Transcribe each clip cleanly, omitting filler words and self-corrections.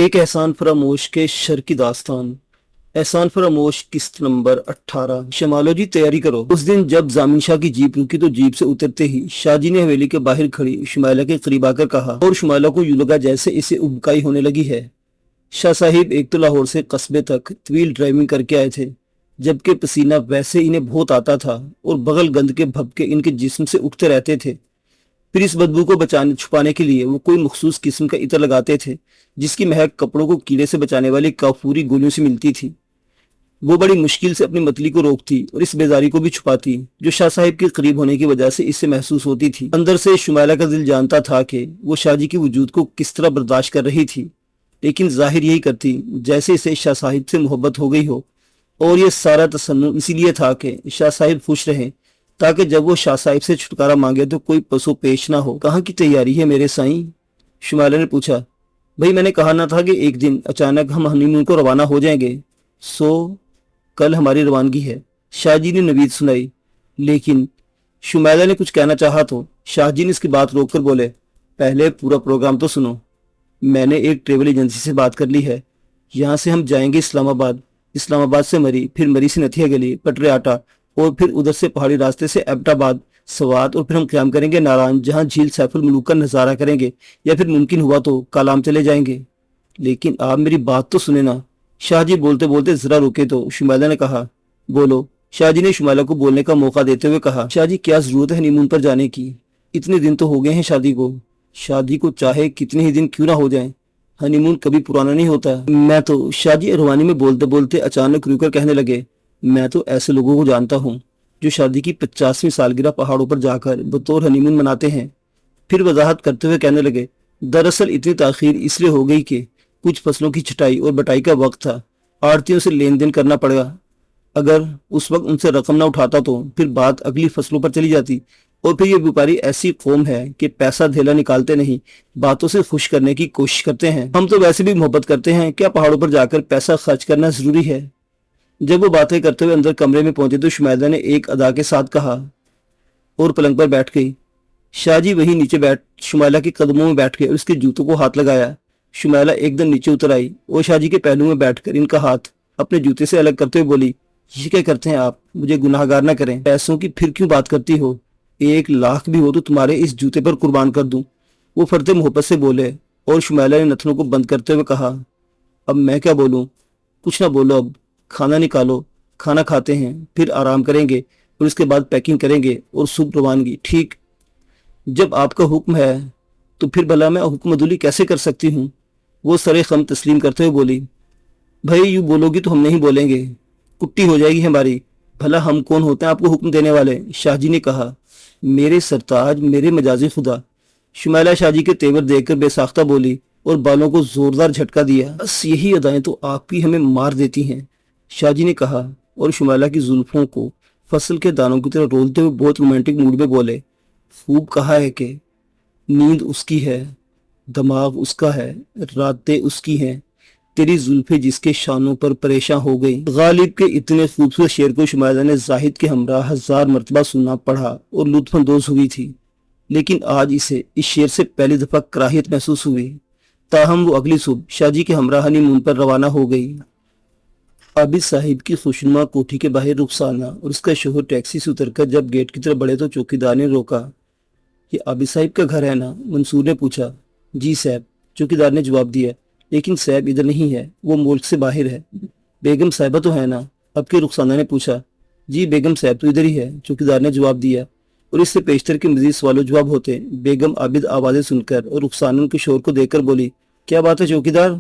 ایک احسان فراموش کے شر کی داستان۔ احسان فراموش قسط نمبر 18۔ شمالو جی تیاری کرو۔ اس دن جب ضامن شاہ کی جیپ رکی تو جیپ سے اترتے ہی شاہ جی نے حویلی کے باہر کھڑی شمائلہ کے قریب آ کر کہا، اور شمائلہ کو یوں لگا جیسے اسے ابکائی ہونے لگی ہے۔ شاہ صاحب ایک تو لاہور سے قصبے تک طویل ڈرائیونگ کر کے آئے تھے، جبکہ پسینہ ویسے انہیں بہت آتا تھا اور بغل گند کے بھپکے ان کے جسم سے اٹھتے رہتے تھے۔ پھر اس بدبو کو چھپانے کے لیے وہ کوئی مخصوص قسم کا عطر لگاتے تھے جس کی مہک کپڑوں کو کیڑے سے بچانے والی کافوری گولیوں سے ملتی تھی۔ وہ بڑی مشکل سے اپنی متلی کو روکتی اور اس بیزاری کو بھی چھپاتی جو شاہ صاحب کے قریب ہونے کی وجہ سے اس سے محسوس ہوتی تھی۔ اندر سے شمائلہ کا دل جانتا تھا کہ وہ شاہ جی کے وجود کو کس طرح برداشت کر رہی تھی، لیکن ظاہر یہی کرتی جیسے اسے شاہ صاحب سے محبت ہو گئی ہو، اور یہ سارا تصنع اسی لیے تھا کہ شاہ صاحب خوش رہیں، تاکہ جب وہ شاہ صاحب سے چھٹکارا مانگے تو کوئی پسو پیش نہ ہو۔ کہاں کی تیاری ہے میرے سائیں؟ شمائلہ نے پوچھا۔ بھئی میں نے کہا نہ تھا کہ ایک دن اچانک ہم ہنی مون کو روانہ ہو جائیں گے؟ کل ہماری روانگی ہے، شاہ جی نے نوید سنائی۔ لیکن شمائلہ نے کچھ کہنا چاہا تو شاہ جی نے اس کی بات روک کر بولے، پہلے پورا پروگرام تو سنو۔ میں نے ایک ٹریول ایجنسی سے بات کر لی ہے، یہاں سے ہم جائیں گے اسلام آباد، اسلام آباد سے مری، پھر مری سے نتھیا گلی، پٹرے آٹا، اور پھر ادھر سے پہاڑی راستے سے ایبٹ آباد، سوات، اور پھر ہم قیام کریں گے ناران، جہاں جھیل سیف الملوک کا نظارہ کریں گے، یا پھر ممکن ہوا تو کالام چلے جائیں گے۔ لیکن آپ میری بات تو سنیں نا۔ شاہ جی بولتے بولتے ذرا رکے تو شمائلہ نے کہا، بولو۔ شاہ جی نے شمائلہ کو بولنے کا موقع دیتے ہوئے کہا، شاہ جی کیا ضرورت ہے ہنی مون پر جانے کی؟ اتنے دن تو ہو گئے ہیں شادی کو، شادی کو چاہے کتنے ہی دن کیوں نہ ہو جائیں، ہنی مون کبھی پرانا نہیں ہوتا۔ میں تو شاہ جی روانی میں بولتے بولتے اچانک رک کر کہنے لگے، میں تو ایسے لوگوں کو جانتا ہوں جو شادی کی 50ویں سالگرہ پہاڑوں پر جا کر بطور ہنی مون مناتے ہیں۔ پھر وضاحت کرتے ہوئے کہنے لگے، دراصل اتنی تاخیر اس لیے ہو گئی کہ کچھ فصلوں کی چھٹائی اور بٹائی کا وقت تھا، آڑتیوں سے لین دین کرنا پڑا، اگر اس وقت ان سے رقم نہ اٹھاتا تو پھر بات اگلی فصلوں پر چلی جاتی، اور پھر یہ بیپاری ایسی قوم ہے کہ پیسہ دھیلا نکالتے نہیں، باتوں سے خوش کرنے کی کوشش کرتے ہیں۔ ہم تو ویسے بھی محبت کرتے ہیں، کیا پہاڑوں پر جا کر پیسہ خرچ کرنا ضروری ہے؟ جب وہ باتیں کرتے ہوئے اندر کمرے میں پہنچے تو شمائلہ نے ایک ادا کے ساتھ کہا اور پلنگ پر بیٹھ گئی۔ شاہ جی وہی نیچے شمائلہ کے قدموں میں بیٹھ گئے اور اس کے جوتوں کو ہاتھ لگایا۔ شمائلہ ایک دم نیچے اتر آئی اور شاہ جی کے پہلو میں بیٹھ کر ان کا ہاتھ اپنے جوتے سے الگ کرتے ہوئے بولی، یہ کیا کرتے ہیں آپ؟ مجھے گناہ گار نہ کریں، پیسوں کی پھر کیوں بات کرتی ہو؟ 1,00,000 بھی ہو تو تمہارے اس جوتے پر قربان کر دوں، وہ فرتے محبت سے بولے، اور شمائلہ نے نتنوں کو بند کرتے ہوئے کہا، اب میں کیا بولوں؟ کچھ نہ بولو، اب کھانا نکالو، کھانا کھاتے ہیں، پھر آرام کریں گے، اور اس کے بعد پیکنگ کریں گے اور صبح روانگی۔ ٹھیک؟ جب آپ کا حکم ہے تو پھر بھلا میں حکم عدولی کیسے کر سکتی ہوں؟ وہ سرے خم تسلیم کرتے ہوئے بولی، بھائی یوں بولو گی تو ہم نہیں بولیں گے، کٹی ہو جائے گی ہماری، بھلا ہم کون ہوتے ہیں آپ کو حکم دینے والے؟ شاہ جی نے کہا، میرے سرتاج، میرے مجازی خدا۔ شمائلہ شاہ جی کے تیور دیکھ کر بے ساختہ بولی اور بالوں کو زوردار جھٹکا دیا، بس یہی ادائیں تو آپ بھی ہمیں مار دیتی ہیں، شاہ جی نے کہا، اور شمائلہ کی زلفوں کو فصل کے دانوں کی طرح رولتے ہوئے بہت رومانٹک موڈ میں بولے، خوب کہا ہے کہ نیند اس کی ہے، دماغ اس کا ہے، راتیں اس کی ہیں، تیری زلفیں جس کے شانوں پر پریشاں ہو گئی۔ غالب کے اتنے خوبصورت شعر کو شمائلہ نے زاہد کے ہمراہ 1000 مرتبہ سننا پڑھا اور لطف اندوز ہوئی تھی، لیکن آج اسے اس شعر سے پہلی دفعہ کراہیت محسوس ہوئی۔ تاہم وہ اگلی صبح شاہ جی کے ہمراہ ہنی مون پر روانہ ہو گئی۔ عابد صاحب کی خوشنما کوٹھی کے باہر رخسانہ اور اس کا شوہر ٹیکسی سے اتر کر جب گیٹ کی طرف بڑھے تو چوکیدار نے روکا۔ یہ عابد صاحب کا گھر ہے نا؟ منصور نے پوچھا۔ جی صاحب، چوکیدار نے جواب دیا، لیکن صاحب ادھر نہیں ہے، وہ ملک سے باہر ہے۔ بیگم صاحبہ تو ہے نا؟ اب کے رخسانہ نے پوچھا۔ جی بیگم صاحب تو ادھر ہی ہے، چوکیدار نے جواب دیا، اور اس سے پیشتر کے مزید سوال و جواب ہوتے بیگم عابد آوازیں سن کر اور رخسانہ ان کے شوہر کو دیکھ کر بولی، کیا بات ہے چوکیدار؟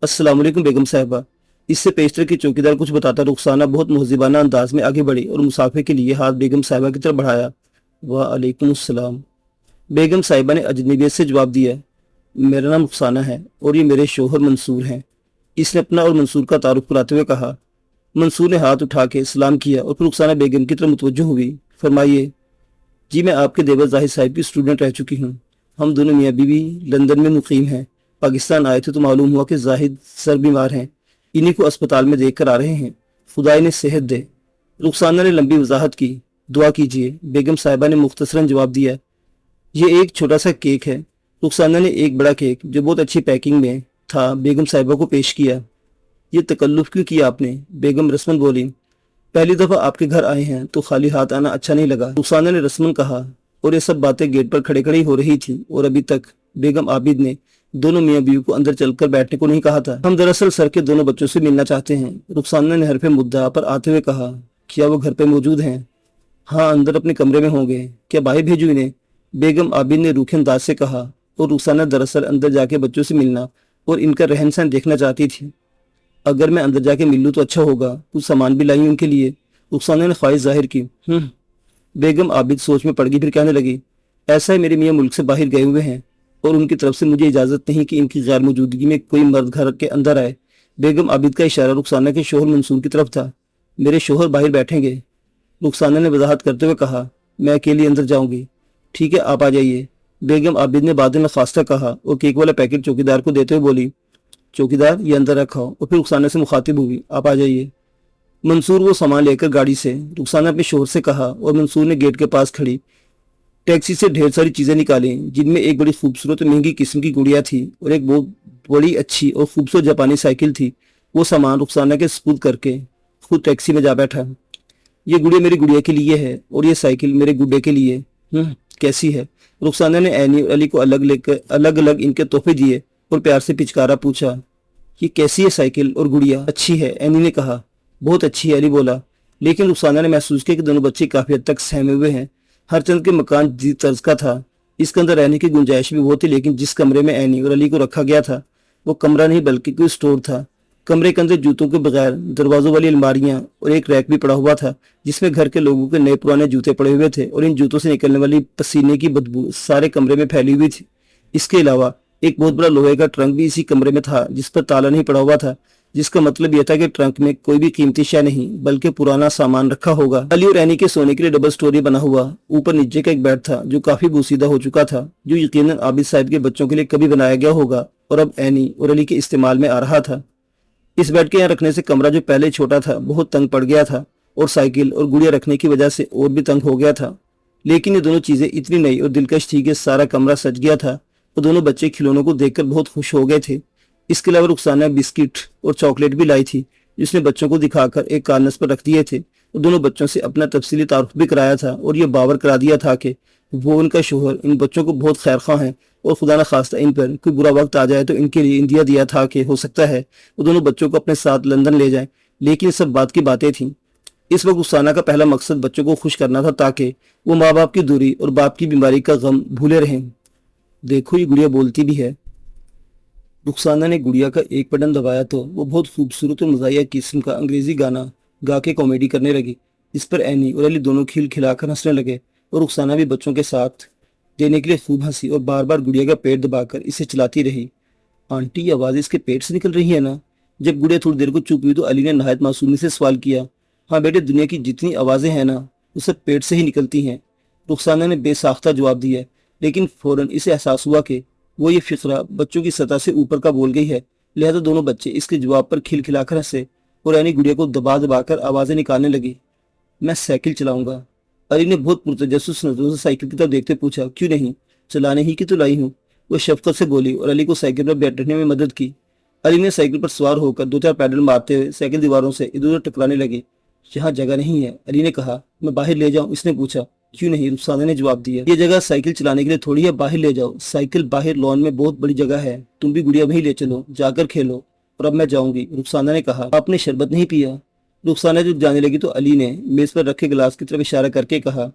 السلام علیکم بیگم صاحبہ۔ اس سے پیشتر کی چوکیدار کچھ بتاتا رخسانہ بہت مہذبانہ انداز میں آگے بڑھی اور مسافر کے لیے ہاتھ بیگم صاحبہ کی طرف بڑھایا۔ وعلیکم السلام۔ بیگم صاحبہ نے اجنبیت سے جواب دیا، میرا نام رخسانہ ہے اور یہ میرے شوہر منصور ہیں۔ اس نے اپنا اور منصور کا تعارف کراتے ہوئے کہا۔ منصور نے ہاتھ اٹھا کے سلام کیا اور پھر رخسانہ بیگم کی طرف متوجہ ہوئی۔ فرمائیے۔ جی میں آپ کے دیور زاہد صاحب کی اسٹوڈنٹ رہ چکی ہوں، ہم دونوں میاں بیوی لندن میں مقیم ہیں، پاکستان آئے تھے تو معلوم ہوا کہ زاہد سر بیمار ہیں، انہی کو اسپتال میں دیکھ کر آ رہے ہیں، خدا انہیں صحت دے۔ رخسانہ نے لمبی وضاحت کی۔ دعا کیجیے، بیگم صاحبہ نے مختصراً جواب دیا۔ یہ ایک چھوٹا سا کیک ہے۔ رخسانہ نے ایک بڑا کیک جو بہت اچھی پیکنگ میں था बेगम साहिबा को पेश किया। ये तकल्लुफ क्यों किया आपने? बेगम रस्मन बोली। पहली दफा आपके घर आए हैं तो खाली हाथ आना अच्छा नहीं लगा, रुखसाना ने रस्मन कहा। और ये सब बातें गेट पर खड़े खड़े ही हो रही थी और अभी तक बेगम आबिद ने दोनों मियाँ बीवी को अंदर चलकर बैठने को नहीं कहा था। हम दरअसल सर के दोनों बच्चों से मिलना चाहते हैं, रुखसाना ने हरफे मुद्दा पर आते हुए कहा। क्या वो घर पे मौजूद हैं? हाँ, अंदर अपने कमरे में होंगे। क्या बाहर भेजूं इन्हें? बेगम आबिद ने रूखे अंदाज से कहा। और रुखसाना दरअसल अंदर जाके बच्चों से मिलना और इनका रहन सहन देखना चाहती थी। अगर मैं अंदर जाके मिल लूँ तो अच्छा होगा, कुछ सामान भी लाई हूं उनके लिए, रुखसाना ने ख्वाहिश जाहिर की। बेगम आबिद सोच में पड़ गई, फिर कहने लगी, ऐसा है मेरे मियाँ मुल्क से बाहर गए हुए हैं और उनकी तरफ से मुझे इजाजत नहीं कि इनकी गैर मौजूदगी में कोई मर्द घर के अंदर आए। बेगम आबिद का इशारा रुखसाना के शोहर मंसूर की तरफ था। मेरे शोहर बाहर बैठेंगे, रुखसाना ने वजाहत करते हुए कहा। मैं अकेली अंदर जाऊंगी। ठीक है, आप आ जाइए, बेगम आबिद ने बाद में खास्ता कहा और केक वाला पैकेट चौकीदार को देते हुए बोली। चौकीदार, ये अंदर रखाओ। और फिर रुखसाना से मुखातिब हुई, आप आ जाइए। मंसूर वो सामान लेकर गाड़ी से, रुखसाना अपने शोहर से कहा और मंसूर ने गेट के पास खड़ी टैक्सी से ढेर सारी चीजें निकाली, जिनमें एक बड़ी खूबसूरत और महंगी किस्म की गुड़िया थी और एक बहुत बड़ी अच्छी और खूबसूरत जापानी साइकिल थी। वो सामान रुखसाना के सुपुर्द करके खुद टैक्सी में जा बैठा। ये गुड़िया मेरी गुड़िया के लिए है और ये साइकिल मेरे गुड्डे के लिए। कैसी है? रुखसाना ने एनी और अली को अलग अलग इनके तोहफे दिए और प्यार से पिचकारा पूछा। ये कैसी है साइकिल और गुड़िया? अच्छी है, एनी ने कहा। बहुत अच्छी है, अली बोला। लेकिन रुखसाना ने महसूस किया कि दोनों बच्चे काफी हद तक सहमे हुए हैं। हर चंद के मकान जीत तर्ज का था, इसके अंदर रहने की गुंजाइश भी बहुत थी, लेकिन जिस कमरे में एनी और अली को रखा गया था वो कमरा नहीं बल्कि कोई स्टोर था। कमरे के अंदर जूतों के बगैर दरवाजों वाली अलमारियां और एक रैक भी पड़ा हुआ था, जिसमें घर के लोगों के नए पुराने जूते पड़े हुए थे और इन जूतों से निकलने वाली पसीने की बदबू सारे कमरे में फैली हुई थी। इसके अलावा एक बहुत बड़ा लोहे का ट्रंक भी इसी कमरे में था, जिस पर ताला नहीं पड़ा हुआ था, जिसका मतलब यह था कि ट्रंक में कोई भी कीमती शय नहीं बल्कि पुराना सामान रखा होगा। अली और एनी के सोने के लिए डबल स्टोरी बना हुआ ऊपर नीचे का एक बेड था, जो काफी बोसीदा हो चुका था, जो यकीनन आबिद साहब के बच्चों के लिए कभी बनाया गया होगा और अब एनी और अली के इस्तेमाल में आ रहा था। इस बेड के यहाँ रखने से कमरा जो पहले छोटा था बहुत तंग पड़ गया था और साइकिल और गुड़िया रखने की वजह से और भी तंग हो गया था। लेकिन ये दोनों चीजें इतनी नई और दिलकश थी कि सारा कमरा सज गया था और दोनों बच्चे खिलौनों को देखकर बहुत खुश हो गए थे। इसके अलावा रुखसाना बिस्किट और चॉकलेट भी लाई थी, जिसने बच्चों को दिखाकर एक कानस पर रख दिए थे और दोनों बच्चों से अपना तफसीली तारुफ भी कराया था और ये बावर करा दिया था कि वो उनका शोहर इन बच्चों को बहुत खैरख्वाह हैं और खुदा न खास्ता इन पर कोई बुरा वक्त आ जाए तो इनके लिए इंदिया दिया था कि हो सकता है वो दोनों बच्चों को अपने साथ लंदन ले जाएं। लेकिन सब बात की बातें थीं। इस वक्त रुखसाना का पहला मकसद बच्चों को खुश करना था, ताकि वो माँ बाप की दूरी और बाप की बीमारी का गम भूले रहें। देखो, ये गुड़िया बोलती भी है। रुखसाना ने गुड़िया का एक बटन दबाया तो वो बहुत खूबसूरत और मज़ाहिया किस्म का अंग्रेजी गाना गा के कॉमेडी करने लगी। इस पर एनी और अली दोनों खिल खिलाकर हंसने लगे और रुखसाना भी बच्चों के साथ देने के लिए खूब हंसी और बार बार गुड़िया का पेट दबाकर इसे चलाती रही। आंटी, ये आवाज़ इसके पेट से निकल रही है ना? जब गुड़िया थोड़ी देर को चुप हुई तो अली ने नहायत मासूमी से सवाल किया। हाँ बेटे, दुनिया की जितनी आवाज़ें हैं ना वो सब पेट से ही निकलती हैं, रुखसाना ने बेसाख्ता जवाब दिया। लेकिन फौरन इसे एहसास हुआ कि वो ये फिक्रा बच्चों की सतह से ऊपर का बोल गई है, लिहाजा दोनों बच्चे इसके जवाब पर खिलखिलाकर हंसे और एनी गुड़िया को दबा दबाकर आवाजें निकालने लगी। मैं साइकिल चलाऊंगा, अली ने बहुत पुरतजस्सुस नजरों से साइकिल की तरफ देखते पूछा। क्यों नहीं, चलाने ही की तो लाई हूँ, वो शफकत से बोली और अली को साइकिल पर बैठने में मदद की। अली ने साइकिल पर सवार होकर दो चार पैडल मारते हुए साइकिल दीवारों से इधर उधर टकराने लगी। यहाँ जगह नहीं है, अली ने कहा। मैं बाहर ले जाऊं, इसने पूछा। क्यों नहीं, रुखसाना ने जवाब दिया। ये जगह साइकिल चलाने के लिए थोड़ी है, बाहर ले जाओ। साइकिल बाहर लॉन में बहुत बड़ी जगह है, तुम भी गुड़िया वहीं ले चलो, जाकर खेलो। और अब मैं जाऊंगी, रुखसाना ने कहा। आपने शरबत नहीं पिया? रुखसाना जब जाने लगी तो अली ने मेज पर रखे गिलास की तरफ इशारा करके कहा,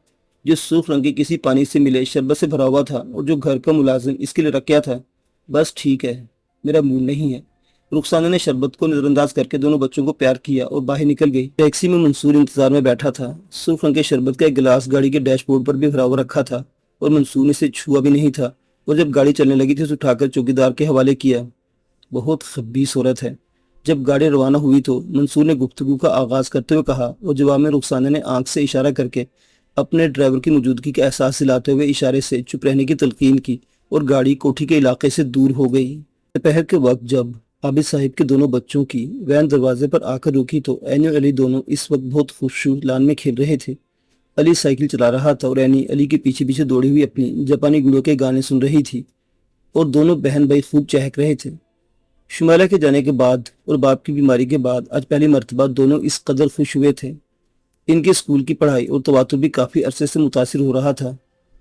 जो सूख रंग के किसी पानी से मिले शरबत से भरा हुआ था और जो घर का मुलाजिम इसके लिए रखा था। बस ठीक है, मेरा मूड नहीं है। रुखसाना ने शरबत को नजरअंदाज करके दोनों बच्चों को प्यार किया और बाहर निकल गई। टैक्सी में मंसूर इंतजार में बैठा था। सूख रंग के शरबत का एक गिलास गाड़ी के डैशबोर्ड पर भी भरा हुआ रखा था और मंसूर ने इसे छुआ भी नहीं था। और जब गाड़ी चलने लगी थी उसे उठाकर चौकीदार के हवाले किया। बहुत खबीस औरत है। जब गाड़ी रवाना हुई तो मंसूर ने गुफ्तगू का आगाज करते हुए कहा और जवाब में रुखसाना ने आंख से इशारा करके अपने ड्राइवर की मौजूदगी का एहसास दिलाते हुए इशारे से चुप रहने की तलकीन की और गाड़ी कोठी के इलाके से दूर हो गई। दोपहर के वक्त जब आबिद साहिब के दोनों बच्चों की वैन दरवाजे पर आकर रुकी तो एनी और अली दोनों इस वक्त बहुत खूबसूरत लान में खेल रहे थे। अली साइकिल चला रहा था और एनी अली के पीछे पीछे दौड़ी हुई अपनी जापानी गुड़ियों के गाने सुन रही थी और दोनों बहन भाई खूब चहक रहे थे। شمالہ کے جانے کے بعد اور باپ کی بیماری کے بعد آج پہلی مرتبہ دونوں اس قدر خوش ہوئے تھے۔ ان کے اسکول کی پڑھائی اور تواتر بھی کافی عرصے سے متاثر ہو رہا تھا۔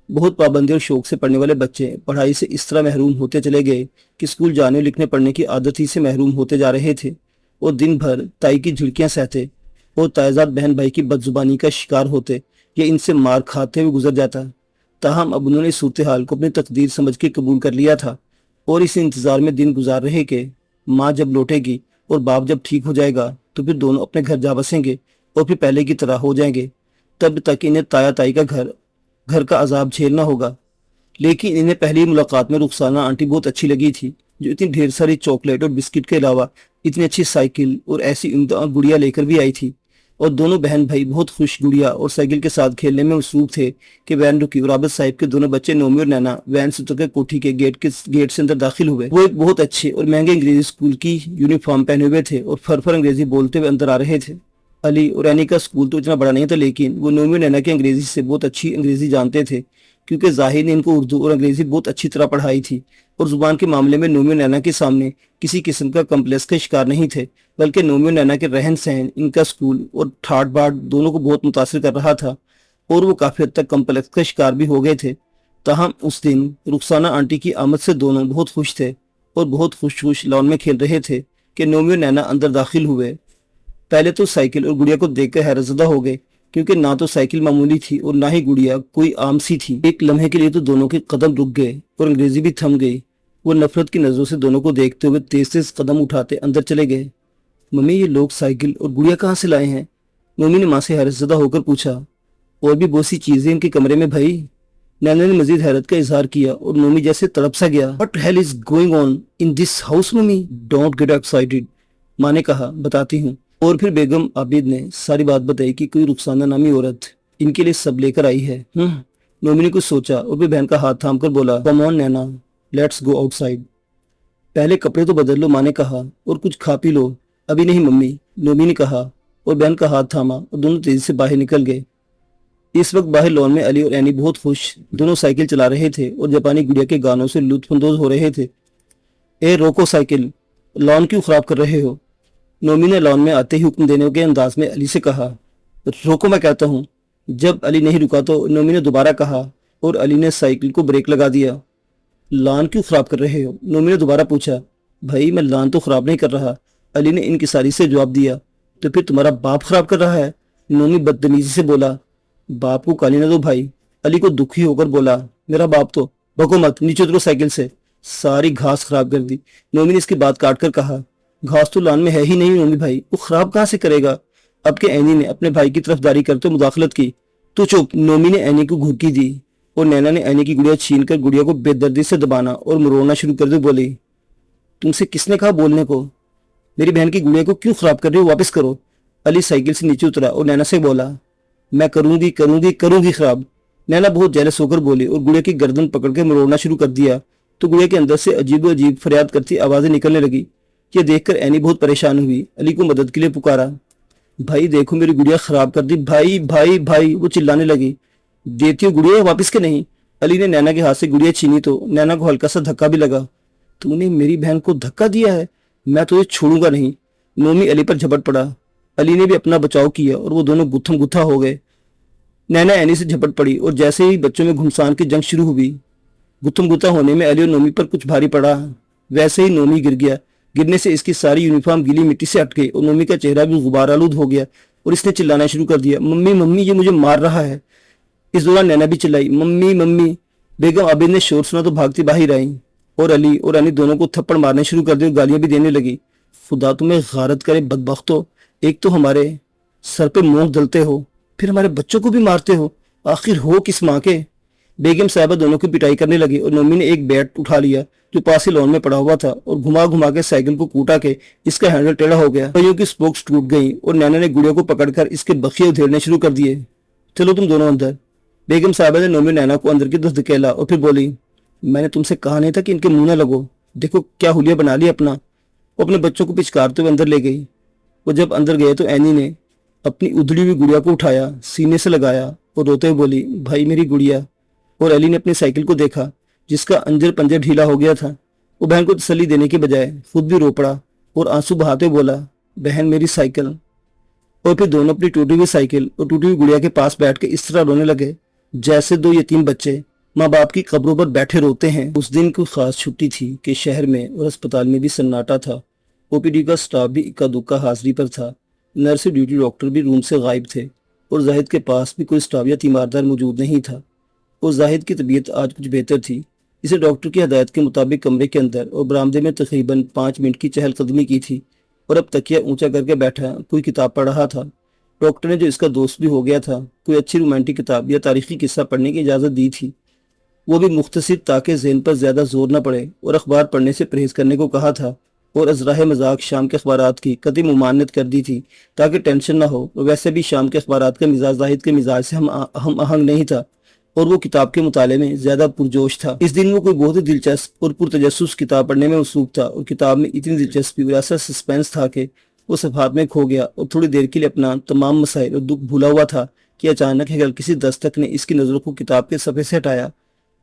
بہت پابندی اور شوق سے پڑھنے والے بچے پڑھائی سے اس طرح محروم ہوتے چلے گئے کہ اسکول جانے لکھنے پڑھنے کی عادت ہی سے محروم ہوتے جا رہے تھے، اور دن بھر تائی کی جھڑکیاں سہتے اور تائزاد بہن بھائی کی بد زبانی کا شکار ہوتے یا ان سے مار کھاتے ہوئے گزر جاتا۔ تاہم اب انہوں نے اس صورتحال کو اپنی تقدیر سمجھ کے قبول کر لیا تھا اور اس انتظار میں دن گزار رہے کہ ماں جب لوٹے گی اور باپ جب ٹھیک ہو جائے گا تو پھر دونوں اپنے گھر جا بسیں گے اور پھر پہلے کی طرح ہو جائیں گے۔ تب تک انہیں تایا تائی کا گھر کا عذاب جھیلنا ہوگا۔ لیکن انہیں پہلی ملاقات میں رخسانہ آنٹی بہت اچھی لگی تھی، جو اتنی ڈھیر ساری چاکلیٹ اور بسکٹ کے علاوہ اتنی اچھی سائیکل اور ایسی عمدہ گڑیا لے کر بھی آئی تھی، اور دونوں بہن بھائی بہت خوش گڑیا اور سائیکل کے ساتھ کھیلنے میں مصروف تھے کہ وین رکی اور عابد صاحب کے دونوں بچے نومی اور نینا وین سے اتر کے کوٹھی کے گیٹ سے اندر داخل ہوئے۔ وہ ایک بہت اچھے اور مہنگے انگریزی اسکول کی یونیفارم پہنے ہوئے تھے اور فر انگریزی بولتے ہوئے اندر آ رہے تھے۔ علی اور اینی کا اسکول تو اتنا بڑا نہیں تھا، لیکن وہ نومی اور نینا کی انگریزی سے بہت اچھی انگریزی جانتے تھے، کیونکہ ظاہر نے ان کو اردو اور انگریزی بہت اچھی طرح پڑھائی تھی، اور زبان کے معاملے میں نومی اور نینا کے سامنے کسی قسم کا کمپلیکس کا شکار نہیں تھے، بلکہ نومی اور نینا کے رہن سہن ان کا اسکول اور ٹھاٹ باٹ دونوں کو بہت متاثر کر رہا تھا، اور وہ کافی حد تک کمپلیکس کا شکار بھی ہو گئے تھے۔ تاہم اس دن رخسانہ آنٹی کی آمد سے دونوں بہت خوش تھے اور بہت خوش لان میں کھیل رہے تھے کہ نومی اور نینا اندر داخل ہوئے۔ پہلے تو سائیکل اور گڑیا کو دیکھ کر حیرت زدہ ہو گئے، کیونکہ نہ تو سائیکل معمولی تھی اور نہ ہی گڑیا کوئی عام سی تھی۔ ایک لمحے کے لیے تو دونوں کے قدم رک گئے اور انگریزی بھی تھم گئی۔ وہ نفرت کی نظروں سے دونوں کو دیکھتے ہوئے تیز قدم اٹھاتے اندر چلے گئے۔ ممی، یہ لوگ سائیکل اور گڑیا کہاں سے لائے ہیں؟ نومی نے ماں سے حیرت زدہ ہو کر پوچھا۔ اور بھی بہت سی چیزیں ان کے کمرے میں بھائی، نینا نے مزید حیرت کا اظہار کیا، اور نومی جیسے تڑپ سا گیا۔ What hell is going on in this house, mummy? Don't get excited، ماں نے کہا، بتاتی ہوں۔ اور پھر بیگم عابد نے ساری بات بتائی کہ کوئی رخسانہ نامی عورت ان کے لیے سب لے کر آئی ہے۔ نومی نے کچھ سوچا اور پھر بہن کا ہاتھ تھام کر بولا، کم آن نینا، لیٹس گو آؤٹ سائڈ۔ پہلے کپڑے تو بدل لو، ماں نے کہا، اور کچھ کھا پی لو۔ ابھی نہیں ممی، نومی نے کہا، اور بہن کا ہاتھ تھاما اور دونوں تیزی سے باہر نکل گئے۔ اس وقت باہر لون میں علی اور اینی بہت خوش دونوں سائیکل چلا رہے تھے اور جاپانی گڑیا کے گانوں سے لطف اندوز ہو رہے تھے۔ اے روکو سائیکل، لون کیوں خراب کر رہے ہو؟ نومی نے لون میں آتے ہی حکم دینے کے انداز میں علی سے کہا۔ روکو، میں کہتا ہوں۔ جب علی نہیں رکا تو نومی نے دوبارہ کہا اور علی نے سائیکل کو بریک لگا دیا۔ لان کیوں خراب کر رہے ہو؟ نومی نے دوبارہ پوچھا۔ بھائی، میں لان تو خراب نہیں کر رہا، علی نے انکساری سے جواب دیا۔ تو پھر تمہارا باپ خراب کر رہا ہے؟ نومی بدتمیزی سے بولا۔ باپ کو گالی نہ دو بھائی، علی کو دکھی ہو کر بولا۔ میرا باپ تو… بکو مت، نیچے اترو سائیکل سے، ساری گھاس خراب کر دی۔ نومی نے اس کی بات کاٹ کر کہا، گھاس تو لان میں ہے ہی نہیں نومی بھائی، وہ خراب کہاں سے کرے گا؟ اب کہ اینی نے اپنے بھائی کی طرف داری کرتے مداخلت کی۔ تو چپ، نومی نے اینی کو گھرکی دی اور نینا نے اینی کی گڑیا چھین کر گڑیا کو بے دردی سے دبانا اور مروڑنا شروع کر دے بولی، تم سے کس نے کہا بولنے کو؟ میری بہن کی گڑیا کو کیوں خراب کر رہے ہو؟ واپس کرو۔ علی سائیکل سے نیچے اترا اور نینا سے بولا، میں کروں گی خراب۔ نینا بہت جیلس ہو کر بولی اور گڑیا کی گردن پکڑ کے مروڑنا شروع کر دیا تو گڑیا کے اندر سے عجیب فریاد کرتی آوازیں نکلنے لگی۔ یہ دیکھ کر اینی بہت پریشان ہوئی، علی کو مدد کے لیے پکارا۔ بھائی دیکھو، میری گڑیا خراب کر دی، بھائی بھائی بھائی، وہ چلانے لگی۔ دیتی ہو گڑیا واپس کے نہیں؟ علی نے نینا کے ہاتھ سے گڑیا چھینی تو نینا کو ہلکا سا دھکا بھی لگا۔ تو نے میری بہن کو دھکا دیا ہے، میں تجھے چھوڑوں گا نہیں۔ نومی علی پر جھپٹ پڑا۔ علی نے بھی اپنا بچاؤ کیا اور وہ دونوں گتھم گتھا ہو گئے۔ نینا اینی سے جھپٹ پڑی اور جیسے ہی بچوں میں گھمسان کی جنگ شروع ہوئی، گتھم گتھا ہونے میں علی اور نومی پر کچھ بھاری پڑا۔ ویسے ہی نومی گر گیا۔ گرنے سے اس کی ساری یونیفارم گیلی مٹی سے ہٹ گئی اور نومی کا چہرہ بھی غبار آلود ہو گیا اور اس نے چلانا شروع کر دیا، ممی ممی، یہ مجھے مار رہا ہے۔ اس دوران نینا بھی چلائی، ممی ممی۔ بیگم عابد نے شور سنا تو بھاگتی باہر آئیں اور علی اور اینی دونوں کو تھپڑ مارنے شروع کر دی اور گالیاں بھی دینے لگی۔ خدا تمہیں غارت کرے بدبختو، ایک تو ہمارے سر پہ مونک دلتے ہو، پھر ہمارے بچوں کو بھی مارتے ہو، آخر ہو کس ماں کے؟ بیگم صاحبہ دونوں کی پٹائی کرنے لگی اور نومی نے ایک بیٹ اٹھا لیا جو پاس ہی لون میں پڑا ہوا تھا اور گھما گھما کے سائیکل کو کوٹا کے اس کا ہینڈل ٹیڑھا ہو گیا۔ پہیوں کی سپوکس ٹوٹ گئیں اور نینا نے گڑیا کو پکڑ کر اس کے بخیے ادھیڑنے شروع کر دیے۔ چلو تم دونوں اندر۔ بیگم صاحبہ نے نومی نینا کو اندر کی طرف دھکیلا اور پھر بولی، میں نے تم سے کہا نہیں تھا کہ ان کے منہ نہ لگو؟ دیکھو کیا حلیہ بنا لیا اپنا۔ وہ اپنے بچوں کو پچکارتے ہوئے اندر لے گئی۔ وہ جب اندر گئے تو اینی نے اپنی ادھڑی ہوئی گڑیا کو اٹھایا، سینے سے لگایا اور روتے ہوئے بولی، بھائی میری گڑیا۔ اور علی نے اپنی سائیکل کو دیکھا جس کا انجر پنجر ڈھیلا ہو گیا تھا۔ वो बहन को तसल्ली देने के बजाय खुद भी रो पड़ा और आंसू बहाते हुए बोला, बहन मेरी साइकिल। और फिर दोनों अपनी टूटी हुई साइकिल और टूटी हुई गुड़िया के पास बैठ के इस तरह रोने लगे जैसे दो यतीम बच्चे माँ बाप की कब्रों पर बैठे रोते हैं। उस दिन कोई खास छुट्टी थी कि शहर में और अस्पताल में भी सन्नाटा था। ओपीडी का स्टाफ भी इक्का दुक्का हाजिरी पर था। नर्स ड्यूटी डॉक्टर भी रूम से गायब थे और जाहिद के पास भी कोई स्टाफ या तीमारदार मौजूद नहीं था। और जाहिद की तबीयत आज कुछ बेहतर थी। इसे डॉक्टर की हदायत के मुताबिक कमरे के अंदर और बरामदे में तकरीबन 5 मिनट की चहलकदमी की थी और अब तकिया ऊंचा करके बैठा कोई किताब पढ़ रहा था। डॉक्टर ने जो इसका दोस्त भी हो गया था, कोई अच्छी रोमांटिक किताब या तारीखी किस्सा पढ़ने की इजाज़त दी थी, वो भी मुख्तसर ताकि ज़हन पर ज़्यादा जोर न पड़े, और अखबार पढ़ने से परहेज़ करने को कहा था और अजराह मजाक शाम के अखबारात की कतई मुमानत कर दी थी ताकि टेंशन ना हो। वैसे भी शाम के अखबारात का मिजाज जाहिद के मिजाज से हम आहंग नहीं था और वो किताब के मुताले में ज़्यादा पुरजोश था। इस दिन वो कोई बहुत ही दिलचस्प और पुरतजस्सुस किताब पढ़ने में मसरूफ था और किताब में इतनी दिलचस्पी और ऐसा सस्पेंस था कि वो सफ़ात में खो गया और थोड़ी देर के लिए अपना तमाम मसाइल और दुख भूला हुआ था कि अचानक है किसी दस्तक ने इसकी नज़रों को किताब के सफ़े से हटाया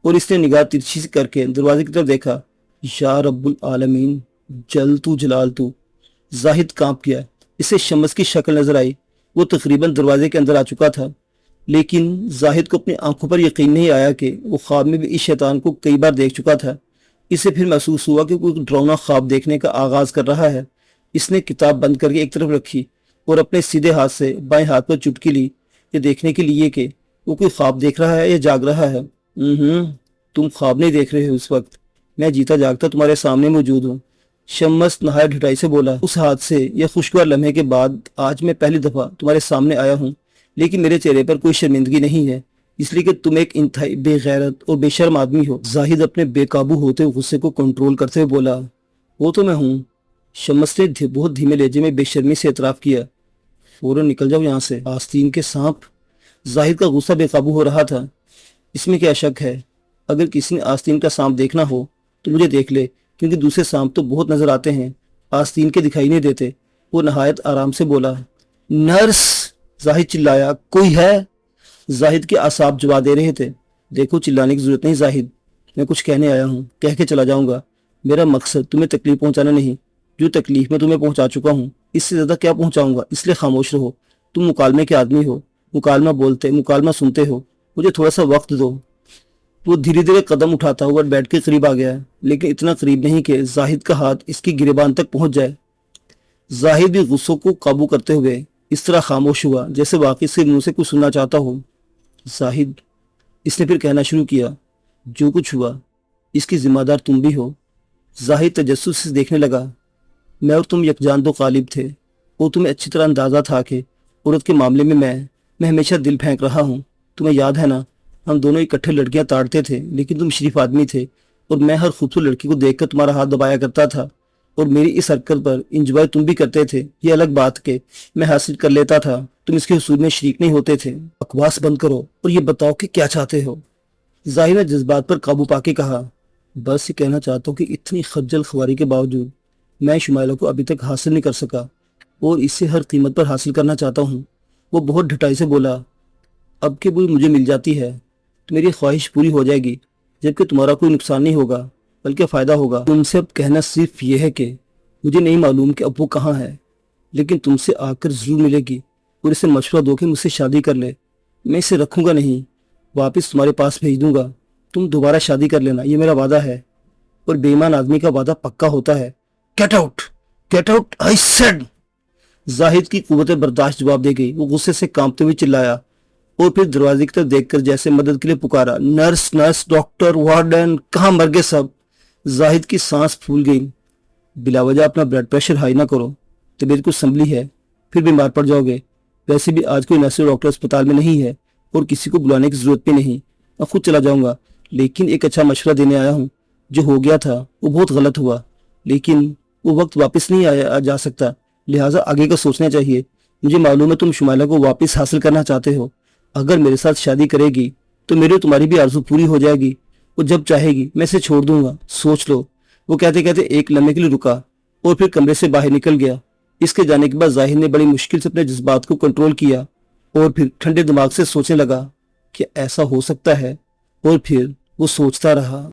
और इसने निगाह तिरछी से करके दरवाजे की तरफ देखा। या रब्बुल आलमीन, जल तू जलाल तू। जाहिद कांप गया। इसे शम्स की शक्ल नजर आई। वो तकरीबन दरवाजे के अंदर आ चुका था, लेकिन जाहिद को अपनी आंखों पर यकीन नहीं आया कि वो ख्वाब में भी इस शैतान को कई बार देख चुका था। इसे फिर महसूस हुआ कि कोई डरावना ख्वाब देखने का आगाज कर रहा है। इसने किताब बंद करके एक तरफ रखी और अपने सीधे हाथ से बाएं हाथ पर चुटकी ली, ये देखने के लिए कि वो कोई ख्वाब देख रहा है या जाग रहा है। तुम ख्वाब नहीं देख रहे हो, इस वक्त मैं जीता जागता तुम्हारे सामने मौजूद हूँ। शम्स नहायत ढिठाई से बोला। उस हादसे या खुशगवार लम्हे के बाद आज मैं पहली दफा तुम्हारे सामने आया हूँ, लेकिन मेरे चेहरे पर कोई शर्मिंदगी नहीं है, इसलिए कि तुम एक इंतहाई बेगैरत और बेशर्म आदमी हो। जाहिद अपने बेकाबू होते हुए गुस्से को कंट्रोल करते हुए बोला, वो तो मैं हूँ। शम्स ने बहुत धीमे लहजे में बेशर्मी से एतराफ़ किया। फौरन निकल जाओ यहाँ से, आस्तीन के सांप। जाहिद का गुस्सा बेकाबू हो रहा था। इसमें क्या शक है, अगर किसी ने आस्तीन का सांप देखना हो तो मुझे देख ले, क्योंकि दूसरे सांप तो बहुत नजर आते हैं, आस्तीन के दिखाई नहीं देते। वो नहायत आराम से बोला। नर्स, जाहिद चिल्लाया, कोई है? जाहिद के आसाब जवाब दे रहे थे। देखो, चिल्लाने की जरूरत नहीं जाहिद, मैं कुछ कहने आया हूँ, कह के चला जाऊंगा। मेरा मकसद तुम्हें तकलीफ पहुंचाना नहीं, जो तकलीफ मैं तुम्हें पहुंचा चुका हूँ इससे ज्यादा क्या पहुंचाऊंगा, इसलिए खामोश रहो। तुम मुकालमे के आदमी हो, मुकालमा बोलते मुकालमा सुनते हो, मुझे थोड़ा सा वक्त दो। वो धीरे धीरे कदम उठाता हुआ बेड के करीब आ गया, लेकिन इतना करीब नहीं कि जाहिद का हाथ इसकी गिरेबान तक पहुंच जाए। जाहिद भी गुस्सों को काबू करते हुए इस तरह खामोश हुआ जैसे वाकई इसके मुंह से कुछ सुनना चाहता हो। जाहिद, इसने फिर कहना शुरू किया, जो कुछ हुआ इसकी जिम्मेदार तुम भी हो। जाहिद तजस्सुस से देखने लगा। मैं और तुम यकजान दो गालिब थे और तुम्हें अच्छी तरह अंदाजा था कि औरत के मामले में मैं हमेशा दिल फेंक रहा हूँ। तुम्हें याद है ना, हम दोनों इकट्ठे लड़कियां ताड़ते थे, लेकिन तुम शरीफ आदमी थे और मैं हर खूबसूरत लड़की को देखकर तुम्हारा हाथ दबाया करता था और मेरी इस हरकत पर इंजॉय तुम भी करते थे। ये अलग बात के मैं हासिल कर लेता था, तुम इसके हुसूल में शरीक नहीं होते थे। बकवास बंद करो और ये बताओ कि क्या चाहते हो। जाहिर ने जज्बात पर काबू पाके कहा, बस ये कहना चाहता हूँ कि इतनी खज्जल ख्वारी के बावजूद मैं शुमाइला को अभी तक हासिल नहीं कर सका और इसे हर कीमत पर हासिल करना चाहता हूँ। वो बहुत ढिठाई से बोला, अब के बुरी मुझे मिल जाती है तो मेरी ख्वाहिश पूरी हो जाएगी, जबकि तुम्हारा कोई नुकसान नहीं होगा बल्कि फ़ायदा होगा। तुमसे अब कहना सिर्फ ये है कि मुझे नहीं मालूम कि अब वो कहाँ है, लेकिन तुमसे आकर ज़रूर मिलेगी और इसे मशवरा दो कि मुझसे शादी कर ले। मैं इसे रखूँगा नहीं, वापस तुम्हारे पास भेज दूँगा। तुम दोबारा शादी कर लेना, ये मेरा वादा है, और बेईमान आदमी का वादा पक्का होता है। Get out I said. Zahid की कुव्वत बर्दाश्त जवाब दे गई। वो गुस्से से कांपते हुए चिल्लाया और फिर दरवाजे की तरफ देखकर जैसे मदद के लिए पुकारा, नर्स, डॉक्टर, वार्डन, कहाँ मर गए सब। जाहिद की सांस फूल गई। बिलावजह अपना ब्लड प्रेशर हाई ना करो, तबीयत कुछ संभली है, फिर बीमार पड़ जाओगे। वैसे भी आज कोई नर्स डॉक्टर अस्पताल में नहीं है और किसी को बुलाने की जरूरत भी नहीं, मैं खुद चला जाऊंगा। लेकिन एक अच्छा मशवरा देने आया हूँ। जो हो गया था वो बहुत गलत हुआ, लेकिन वो वक्त वापस नहीं आ जा सकता, लिहाजा आगे का सोचना चाहिए। मुझे मालूम है तुम शुमाइला को वापस हासिल करना चाहते हो। अगर मेरे साथ शादी करेगी तो मेरी तुम्हारी भी आरज़ू पूरी हो जाएगी। वो जब चाहेगी मैं इसे छोड़ दूंगा, सोच लो। वो कहते कहते एक लम्हे के लिए रुका और फिर कमरे से बाहर निकल गया। इसके जाने के बाद जाहिर ने बड़ी मुश्किल से अपने जज्बात को कंट्रोल किया और फिर ठंडे दिमाग से सोचने लगा कि ऐसा हो सकता है, और फिर वो सोचता रहा।